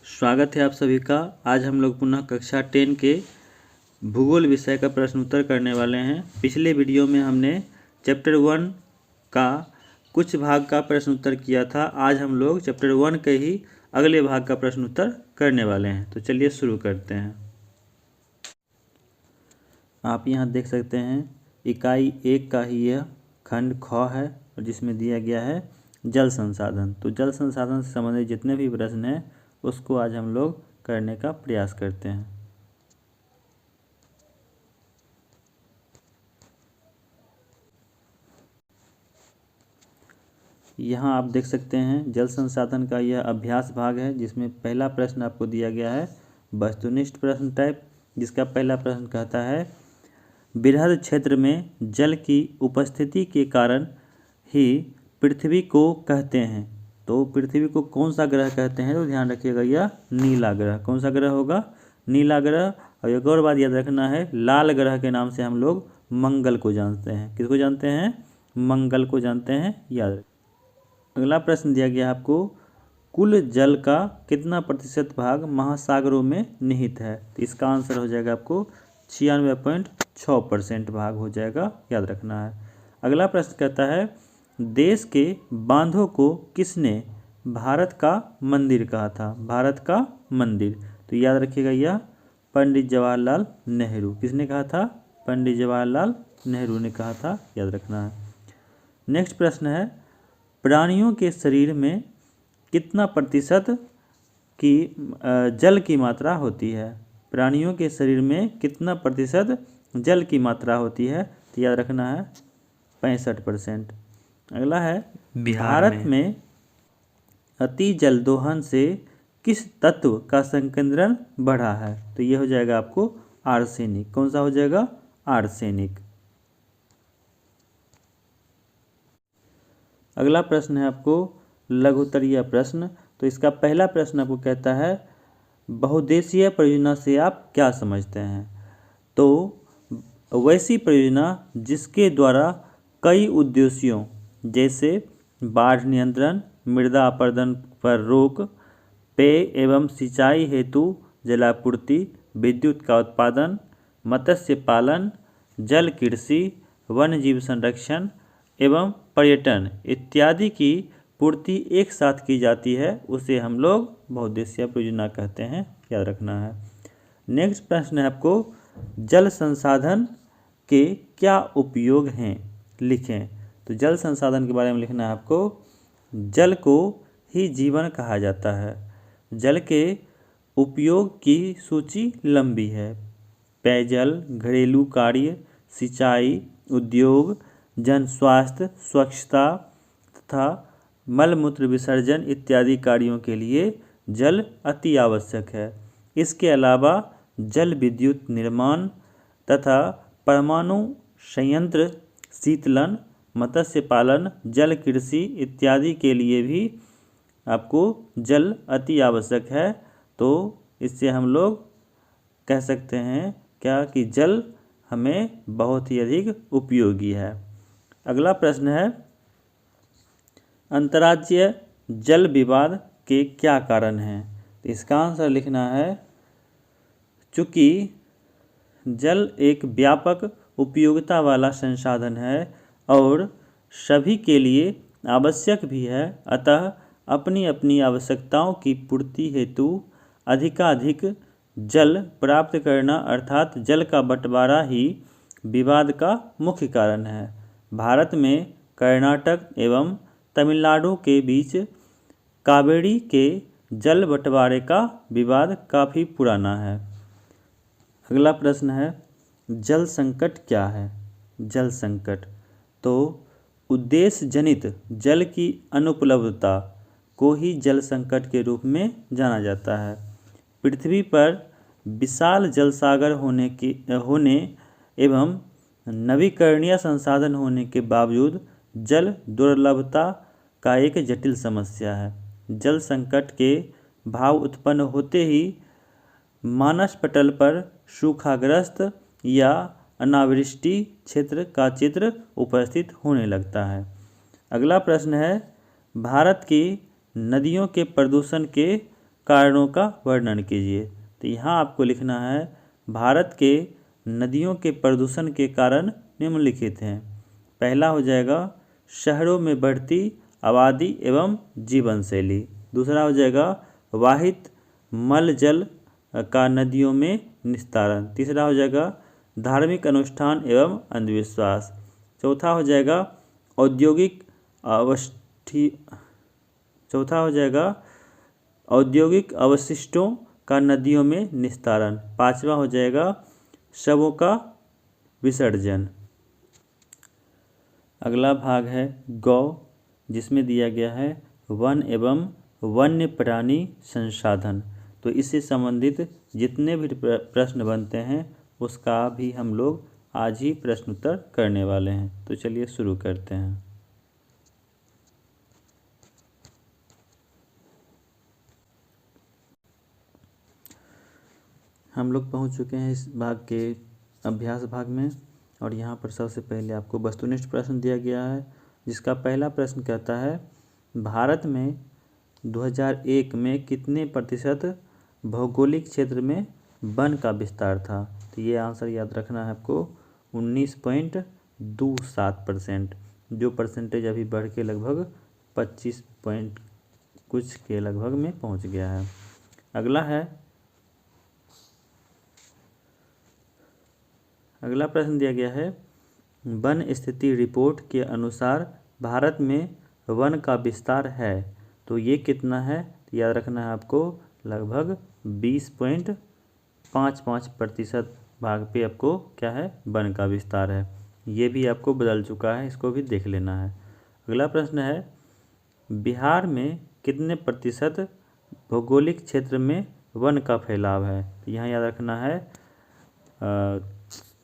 स्वागत है आप सभी का। आज हम लोग पुनः कक्षा 10 के भूगोल विषय का प्रश्न उत्तर करने वाले हैं। पिछले वीडियो में हमने चैप्टर 1 का कुछ भाग का प्रश्न उत्तर किया था। आज हम लोग चैप्टर 1 के ही अगले भाग का प्रश्न उत्तर करने वाले हैं। तो चलिए शुरू करते हैं। आप यहाँ देख सकते हैं इकाई 1 का ही यह खंड ख है और जिसमें दिया गया है जल संसाधन। तो जल संसाधन से संबंधित जितने भी प्रश्न हैं उसको आज हम लोग करने का प्रयास करते हैं। यहाँ आप देख सकते हैं जल संसाधन का यह अभ्यास भाग है, जिसमें पहला प्रश्न आपको दिया गया है वस्तुनिष्ठ प्रश्न टाइप, जिसका पहला प्रश्न कहता है बृहद क्षेत्र में जल की उपस्थिति के कारण ही पृथ्वी को कहते हैं। तो पृथ्वी को कौन सा ग्रह कहते हैं? तो ध्यान रखिएगा यह नीला ग्रह। कौन सा ग्रह होगा? नीला ग्रह। और एक और बात याद रखना है, लाल ग्रह के नाम से हम लोग मंगल को जानते हैं। किसको जानते हैं? मंगल को जानते हैं, याद रखिए। अगला प्रश्न दिया गया आपको कुल जल का कितना प्रतिशत भाग महासागरों में निहित है? तो इसका आंसर हो जाएगा आपको 96.6% भाग हो जाएगा, याद रखना है। अगला प्रश्न कहता है देश के बांधों को किसने भारत का मंदिर कहा था? भारत का मंदिर। तो याद रखिएगा यह पंडित जवाहरलाल नेहरू। किसने कहा था? पंडित जवाहरलाल नेहरू ने कहा था, याद रखना है। नेक्स्ट प्रश्न है प्राणियों के शरीर में कितना प्रतिशत की जल की मात्रा होती है? प्राणियों के शरीर में कितना प्रतिशत जल की मात्रा होती है? तो याद रखना है 65%। अगला है भारत में अति जल दोहन से किस तत्व का संकेंद्रण बढ़ा है? तो ये हो जाएगा आपको आर्सेनिक। कौन सा हो जाएगा? आर्सेनिक। अगला प्रश्न है आपको लघुत्तरीय प्रश्न। तो इसका पहला प्रश्न आपको कहता है बहुउद्देशीय परियोजना से आप क्या समझते हैं? तो वैसी परियोजना जिसके द्वारा कई उद्देश्यों जैसे बाढ़ नियंत्रण, मृदा अपरदन पर रोक, पेय एवं सिंचाई हेतु जलापूर्ति, विद्युत का उत्पादन, मत्स्य पालन, जल कृषि, वन्य जीव संरक्षण एवं पर्यटन इत्यादि की पूर्ति एक साथ की जाती है, उसे हम लोग बहुउद्देशीय परियोजना कहते हैं, याद रखना है। नेक्स्ट प्रश्न है आपको जल संसाधन के क्या उपयोग हैं? लिखें। तो जल संसाधन के बारे में लिखना है आपको जल को ही जीवन कहा जाता है। जल के उपयोग की सूची लंबी है। पेयजल, घरेलू कार्य, सिंचाई, उद्योग, जन स्वास्थ्य, स्वच्छता तथा मलमूत्र विसर्जन इत्यादि कार्यों के लिए जल अति आवश्यक है। इसके अलावा जल विद्युत निर्माण तथा परमाणु संयंत्र, शीतलन, मत्स्य पालन, जल कृषि इत्यादि के लिए भी आपको जल अति आवश्यक है। तो इससे हम लोग कह सकते हैं क्या कि जल हमें बहुत ही अधिक उपयोगी है। अगला प्रश्न है अंतर्राज्यीय जल विवाद के क्या कारण हैं? तो इसका आंसर लिखना है चूँकि जल एक व्यापक उपयोगिता वाला संसाधन है और सभी के लिए आवश्यक भी है, अतः अपनी अपनी आवश्यकताओं की पूर्ति हेतु अधिकाधिक जल प्राप्त करना अर्थात जल का बंटवारा ही विवाद का मुख्य कारण है। भारत में कर्नाटक एवं तमिलनाडु के बीच कावेरी के जल बंटवारे का विवाद काफ़ी पुराना है। अगला प्रश्न है जल संकट क्या है? जल संकट तो उद्देश्य जनित जल की अनुपलब्धता को ही जल संकट के रूप में जाना जाता है। पृथ्वी पर विशाल जल सागर होने एवं नवीकरणीय संसाधन होने के बावजूद जल दुर्लभता का एक जटिल समस्या है। जल संकट के भाव उत्पन्न होते ही मानस पटल पर सूखाग्रस्त या अनावृष्टि क्षेत्र का चित्र उपस्थित होने लगता है। अगला प्रश्न है भारत की नदियों के प्रदूषण के कारणों का वर्णन कीजिए। तो यहाँ आपको लिखना है भारत के नदियों के प्रदूषण के कारण निम्नलिखित हैं। पहला हो जाएगा शहरों में बढ़ती आबादी एवं जीवन शैली। दूसरा हो जाएगा वाहित मल जल का नदियों में निस्तारण। तीसरा हो जाएगा धार्मिक अनुष्ठान एवं अंधविश्वास। चौथा हो जाएगा औद्योगिक अवशिष्टों का नदियों में निस्तारण। पांचवा हो जाएगा शवों का विसर्जन। अगला भाग है गौ, जिसमें दिया गया है वन एवं वन्य प्राणी संसाधन। तो इससे संबंधित जितने भी प्रश्न बनते हैं उसका भी हम लोग आज ही प्रश्न उत्तर करने वाले हैं। तो चलिए शुरू करते हैं। हम लोग पहुंच चुके हैं इस भाग के अभ्यास भाग में, और यहाँ पर सबसे पहले आपको वस्तुनिष्ठ प्रश्न दिया गया है, जिसका पहला प्रश्न कहता है भारत में 2001 में कितने प्रतिशत भौगोलिक क्षेत्र में वन का विस्तार था। तो ये आंसर याद रखना है आपको 19.27%, जो परसेंटेज अभी बढ़ के लगभग 25 पॉइंट कुछ के लगभग में पहुंच गया है। अगला प्रश्न दिया गया है वन स्थिति रिपोर्ट के अनुसार भारत में वन का विस्तार है, तो ये कितना है। याद रखना है आपको लगभग 20.55% भाग पे आपको क्या है वन का विस्तार है। ये भी आपको बदल चुका है, इसको भी देख लेना है। अगला प्रश्न है बिहार में कितने प्रतिशत भौगोलिक क्षेत्र में वन का फैलाव है। यहाँ याद रखना है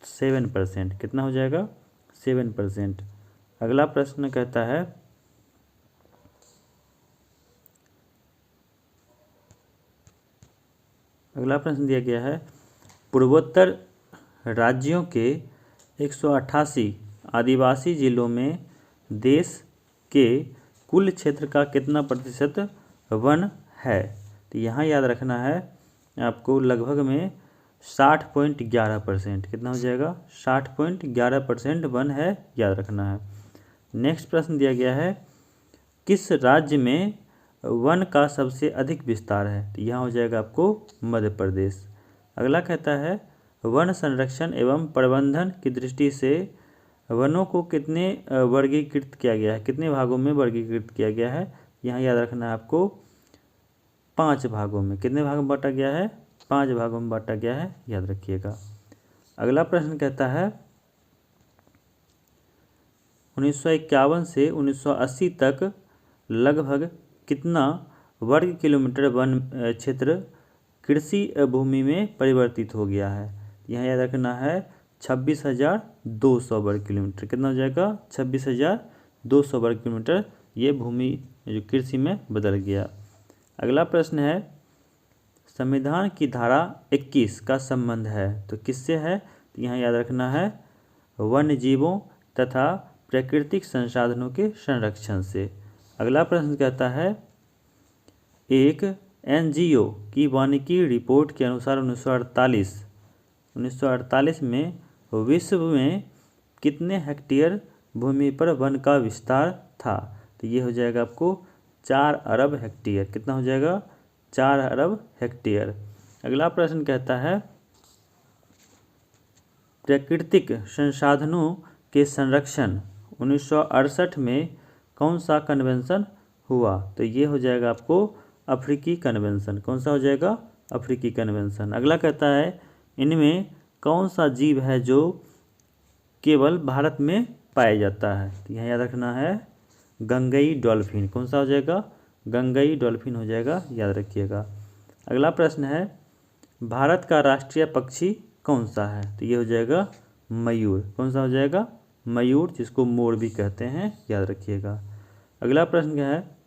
7%। कितना हो जाएगा 7%। अगला प्रश्न कहता है अगला प्रश्न दिया गया है पूर्वोत्तर राज्यों के 188 आदिवासी जिलों में देश के कुल क्षेत्र का कितना प्रतिशत वन है। तो यहाँ याद रखना है आपको लगभग में 60.11%। कितना हो जाएगा 60.11% वन है, याद रखना है। नेक्स्ट प्रश्न दिया गया है किस राज्य में वन का सबसे अधिक विस्तार है। तो यहाँ हो जाएगा आपको मध्य प्रदेश। अगला कहता है वन संरक्षण एवं प्रबंधन की दृष्टि से वनों को कितने वर्गीकृत किया गया है, कितने भागों में वर्गीकृत किया गया है। यहाँ याद रखना है आपको 5 भागों में। कितने भागों में बांटा गया है 5 भागों में बांटा गया है, याद रखिएगा। अगला प्रश्न कहता है 1951 से 1980 तक लगभग कितना वर्ग किलोमीटर वन क्षेत्र कृषि भूमि में परिवर्तित हो गया है। यहाँ याद रखना है 26,200 वर्ग किलोमीटर। कितना हो जाएगा 26,200 वर्ग किलोमीटर ये भूमि जो कृषि में बदल गया। अगला प्रश्न है संविधान की धारा 21 का संबंध है तो किससे है। तो यहाँ याद रखना है वन्य जीवों तथा प्राकृतिक संसाधनों के संरक्षण से। अगला प्रश्न कहता है एक एनजीओ की वानिकी रिपोर्ट के अनुसार 1948 में विश्व में कितने हेक्टेयर भूमि पर वन का विस्तार था। तो ये हो जाएगा आपको 4 अरब हेक्टेयर। कितना हो जाएगा 4 अरब हेक्टेयर। अगला प्रश्न कहता है प्राकृतिक संसाधनों के संरक्षण 1968 में कौन सा कन्वेंशन हुआ। तो ये हो जाएगा आपको अफ्रीकी कन्वेंशन। कौन सा हो जाएगा अफ्रीकी कन्वेंशन। अगला कहता है इनमें कौन सा जीव है जो केवल भारत में पाया जाता है। तो यहाँ याद रखना है गंगई डॉल्फिन। कौन सा हो जाएगा गंगई डॉल्फिन हो जाएगा, याद रखिएगा। अगला प्रश्न है भारत का राष्ट्रीय पक्षी कौन सा है। तो ये हो जाएगा मयूर। कौन सा हो जाएगा मयूर, जिसको मोर भी कहते हैं, याद रखिएगा। अगला प्रश्न क्या है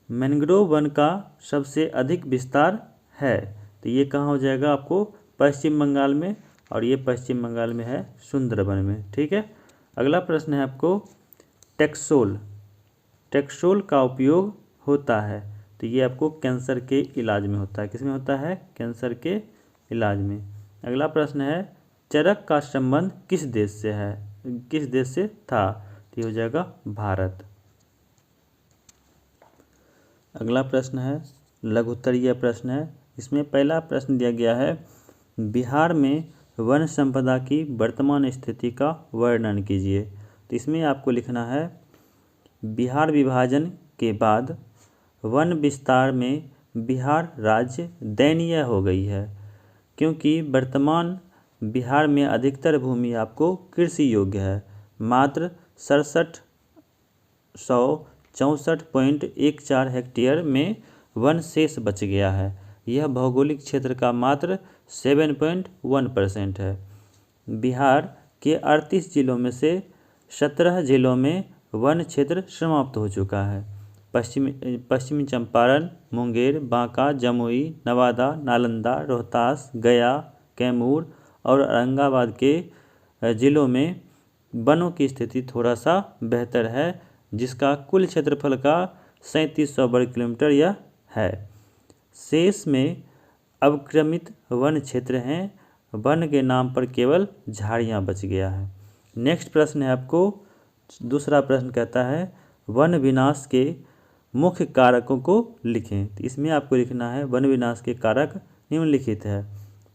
मैंग्रोव वन का सबसे अधिक विस्तार है। तो ये कहाँ हो जाएगा आपको पश्चिम बंगाल में, और ये पश्चिम बंगाल में है सुंदरबन में। ठीक है। अगला प्रश्न है आपको टेक्सोल टेक्सोल का उपयोग होता है। तो ये आपको कैंसर के इलाज में होता है। किसमें होता है? कैंसर के इलाज में। अगला प्रश्न है, चरक का संबंध किस देश से है, किस देश से था? तो ये हो जाएगा भारत। अगला प्रश्न है लघुत्तरीय प्रश्न है। इसमें पहला प्रश्न दिया गया है, बिहार में वन संपदा की वर्तमान स्थिति का वर्णन कीजिए। तो इसमें आपको लिखना है, बिहार विभाजन के बाद वन विस्तार में बिहार राज्य दयनीय हो गई है, क्योंकि वर्तमान बिहार में अधिकतर भूमि आपको कृषि योग्य है। मात्र 6764.14 हेक्टेयर में वन शेष बच गया है। यह भौगोलिक क्षेत्र का मात्र 7.1% है। बिहार के 38 जिलों में से 17 जिलों में वन क्षेत्र समाप्त हो चुका है। पश्चिमी चंपारण, मुंगेर, बांका, जमुई, नवादा, नालंदा, रोहतास, गया, कैमूर और औरंगाबाद के जिलों में वनों की स्थिति थोड़ा सा बेहतर है, जिसका कुल क्षेत्रफल का 3700 वर्ग किलोमीटर यह है। शेष में अवक्रमित वन क्षेत्र हैं। वन के नाम पर केवल झाड़ियाँ बच गया है। नेक्स्ट प्रश्न है आपको, दूसरा प्रश्न कहता है, वन विनाश के मुख्य कारकों को लिखें। तो इसमें आपको लिखना है, वन विनाश के कारक निम्नलिखित है।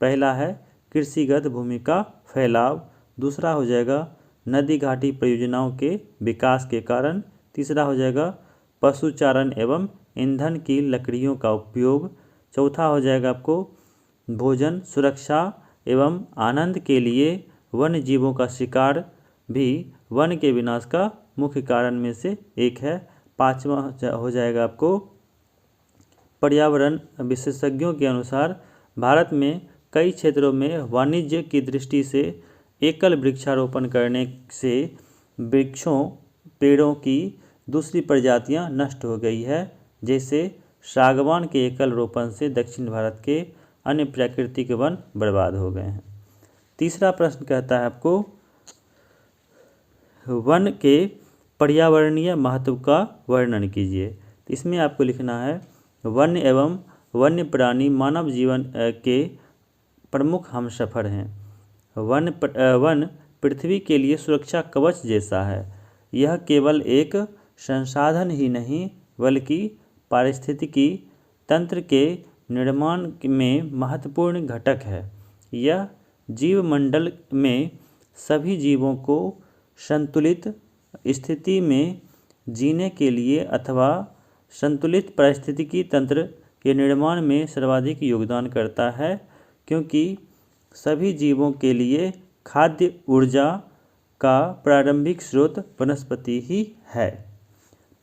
पहला है कृषिगत भूमि का फैलाव। दूसरा हो जाएगा नदी घाटी परियोजनाओं के विकास के कारण। तीसरा हो जाएगा पशुचारण एवं ईंधन की लकड़ियों का उपयोग। चौथा हो जाएगा आपको भोजन सुरक्षा एवं आनंद के लिए वन्य जीवों का शिकार भी वन के विनाश का मुख्य कारण में से एक है। पांचवा हो जाएगा आपको पर्यावरण विशेषज्ञों के अनुसार भारत में कई क्षेत्रों में वाणिज्य की दृष्टि से एकल वृक्षारोपण करने से पेड़ों की दूसरी प्रजातियां नष्ट हो गई है। जैसे सागवान के एकल रोपण से दक्षिण भारत के अन्य प्राकृतिक वन बर्बाद हो गए हैं। तीसरा प्रश्न कहता है आपको, वन के पर्यावरणीय महत्व का वर्णन कीजिए। तो इसमें आपको लिखना है, वन एवं वन्य प्राणी मानव जीवन के प्रमुख हमसफर हैं। वन पृथ्वी के लिए सुरक्षा कवच जैसा है। यह केवल एक संसाधन ही नहीं बल्कि पारिस्थितिकी तंत्र के निर्माण में महत्वपूर्ण घटक है। यह जीवमंडल में सभी जीवों को संतुलित स्थिति में जीने के लिए अथवा संतुलित पारिस्थितिकी तंत्र के निर्माण में सर्वाधिक योगदान करता है, क्योंकि सभी जीवों के लिए खाद्य ऊर्जा का प्रारंभिक स्रोत वनस्पति ही है।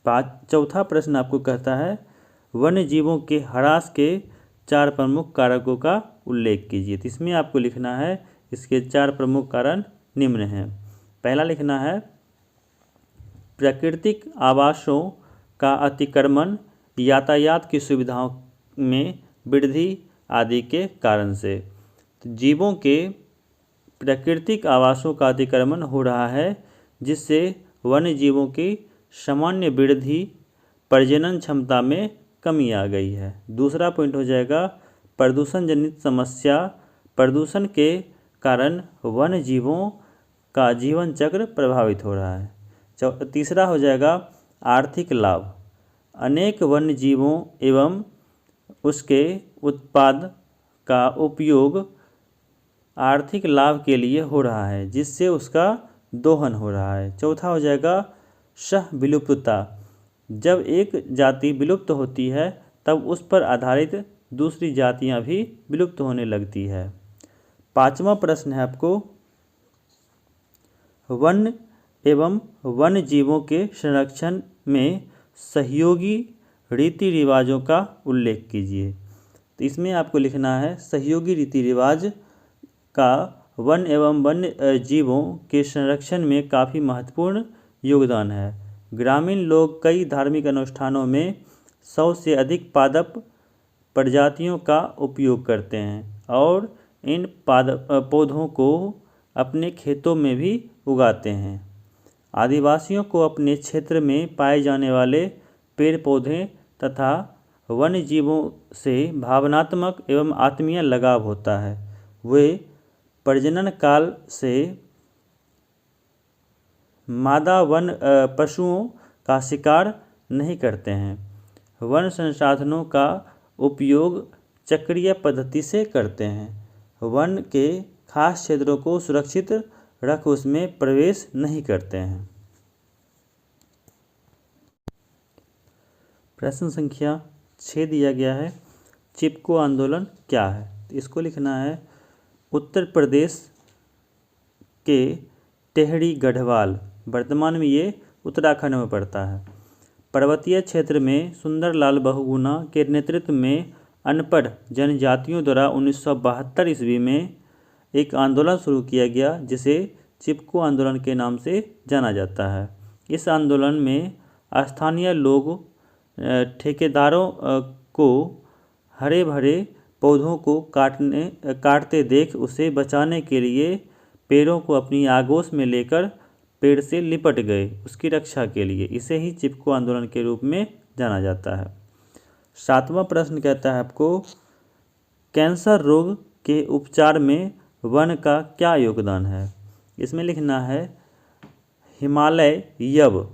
चौथा प्रश्न आपको कहता है, वन्य जीवों के ह्रास के 4 प्रमुख कारकों का उल्लेख कीजिए। तो इसमें आपको लिखना है, इसके 4 प्रमुख कारण निम्न हैं। पहला लिखना है, प्राकृतिक आवासों का अतिक्रमण यातायात की सुविधाओं में वृद्धि आदि के कारण से। तो जीवों के प्राकृतिक आवासों का अतिक्रमण हो रहा है, जिससे वन्य जीवों की सामान्य वृद्धि प्रजनन क्षमता में कमी आ गई है। दूसरा पॉइंट हो जाएगा प्रदूषण जनित समस्या। प्रदूषण के कारण वन्य जीवों का जीवन चक्र प्रभावित हो रहा है। तीसरा हो जाएगा आर्थिक लाभ। अनेक वन्य जीवों एवं उसके उत्पाद का उपयोग आर्थिक लाभ के लिए हो रहा है, जिससे उसका दोहन हो रहा है। चौथा हो जाएगा सहविलुप्तता। जब एक जाति विलुप्त होती है तब उस पर आधारित दूसरी जातियां भी विलुप्त होने लगती है। पांचवा प्रश्न है आपको, वन एवं वन्य जीवों के संरक्षण में सहयोगी रीति रिवाजों का उल्लेख कीजिए। तो इसमें आपको लिखना है, सहयोगी रीति रिवाज का वन एवं वन्य जीवों के संरक्षण में काफ़ी महत्वपूर्ण योगदान है। ग्रामीण लोग कई धार्मिक अनुष्ठानों में 100 से अधिक पादप प्रजातियों का उपयोग करते हैं और इन पौधों को अपने खेतों में भी उगाते हैं। आदिवासियों को अपने क्षेत्र में पाए जाने वाले पेड़ पौधे तथा वन्य जीवों से भावनात्मक एवं आत्मीय लगाव होता है। वे प्रजनन काल से मादा वन पशुओं का शिकार नहीं करते हैं। वन संसाधनों का उपयोग चक्रीय पद्धति से करते हैं। वन के खास क्षेत्रों को सुरक्षित रख उसमें प्रवेश नहीं करते हैं। प्रश्न संख्या 6 दिया गया है, चिपको आंदोलन क्या है? तो इसको लिखना है उत्तर प्रदेश के टेहरी गढ़वाल, वर्तमान में ये उत्तराखंड में पड़ता है। पर्वतीय क्षेत्र में सुंदरलाल बहुगुणा के नेतृत्व में अनपढ़ जनजातियों द्वारा 1972 ईस्वी में एक आंदोलन शुरू किया गया जिसे चिपको आंदोलन के नाम से जाना जाता है। इस आंदोलन में स्थानीय लोग ठेकेदारों को हरे भरे पौधों को काटते देख उसे बचाने के लिए पेड़ों को अपनी आगोश में लेकर पेड़ से लिपट गए उसकी रक्षा के लिए। इसे ही चिपको आंदोलन के रूप में जाना जाता है। 7वां प्रश्न कहता है आपको, कैंसर रोग के उपचार में वन का क्या योगदान है? इसमें लिखना है हिमालय यव,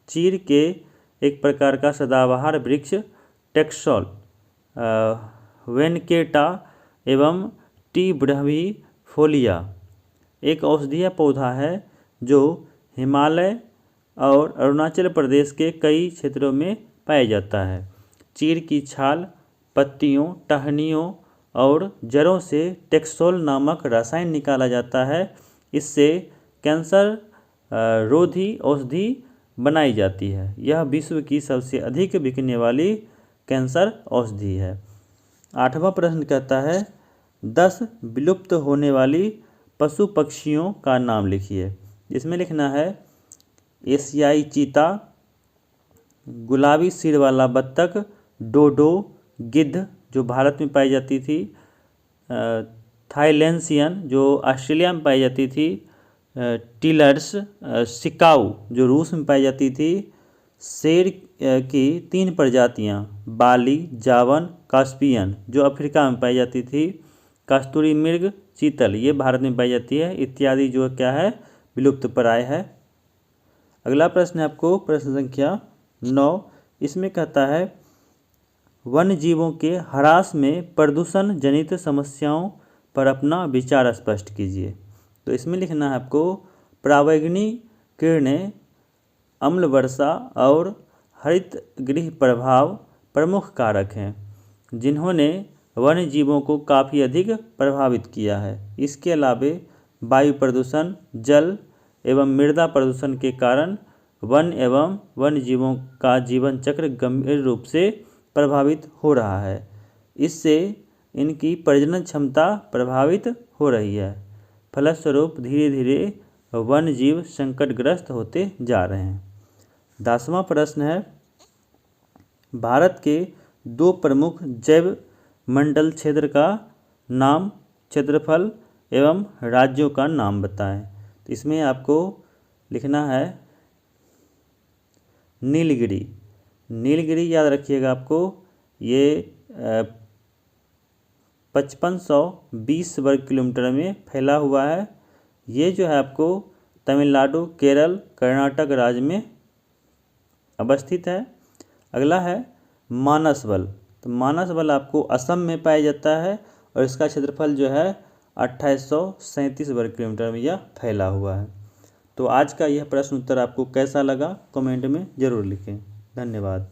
चीड़ के एक प्रकार का सदाबहार वृक्ष टेक्सोल, वेनकेटा एवं टी ब्रह्मीफोलिया एक औषधीय पौधा है जो हिमालय और अरुणाचल प्रदेश के कई क्षेत्रों में पाया जाता है। चीड़ की छाल, पत्तियों, टहनियों और जड़ों से टेक्सोल नामक रसायन निकाला जाता है। इससे कैंसर रोधी औषधि बनाई जाती है। यह विश्व की सबसे अधिक बिकने वाली कैंसर औषधि है। 8वां प्रश्न कहता है 10 विलुप्त होने वाली पशु पक्षियों का नाम लिखिए। इसमें लिखना है एशियाई चीता, गुलाबी सिर वाला बत्तख, डोडो गिद्ध जो भारत में पाई जाती थी, थाईलैंसियन जो ऑस्ट्रेलिया में पाई जाती थी, टिलर्स, सिकाऊ जो रूस में पाई जाती थी, शेर की 3 प्रजातियां बाली, जावन, कास्पियन जो अफ्रीका में पाई जाती थी, कस्तूरी मृग, चीतल ये भारत में पाई जाती है, इत्यादि जो क्या है विलुप्त प्राय है। अगला प्रश्न है आपको प्रश्न संख्या 9। इसमें कहता है वन्य जीवों के ह्रास में प्रदूषण जनित समस्याओं पर अपना विचार स्पष्ट कीजिए। तो इसमें लिखना है आपको परावैंगनी किरणें, अम्ल वर्षा और हरित गृह प्रभाव प्रमुख कारक हैं जिन्होंने वन्य जीवों को काफ़ी अधिक प्रभावित किया है। इसके अलावा वायु प्रदूषण, जल एवं मृदा प्रदूषण के कारण वन एवं वन्य जीवों का जीवन चक्र गंभीर रूप से प्रभावित हो रहा है। इससे इनकी प्रजनन क्षमता प्रभावित हो रही है। फलस्वरूप धीरे धीरे वन्य जीव संकटग्रस्त होते जा रहे हैं। 10वां प्रश्न है भारत के 2 प्रमुख जैव मंडल क्षेत्र का नाम, क्षेत्रफल एवं राज्यों का नाम बताएं। तो इसमें आपको लिखना है नीलगिरी। नीलगिरी याद रखिएगा आपको, ये 5520 वर्ग किलोमीटर में फैला हुआ है। ये जो है आपको तमिलनाडु, केरल, कर्नाटक राज्य में अवस्थित है। अगला है मानस बल। तो मानस बल आपको असम में पाया जाता है और इसका क्षेत्रफल जो है 2837 वर्ग किलोमीटर में यह फैला हुआ है। तो आज का यह प्रश्न उत्तर आपको कैसा लगा कमेंट में ज़रूर लिखें। धन्यवाद।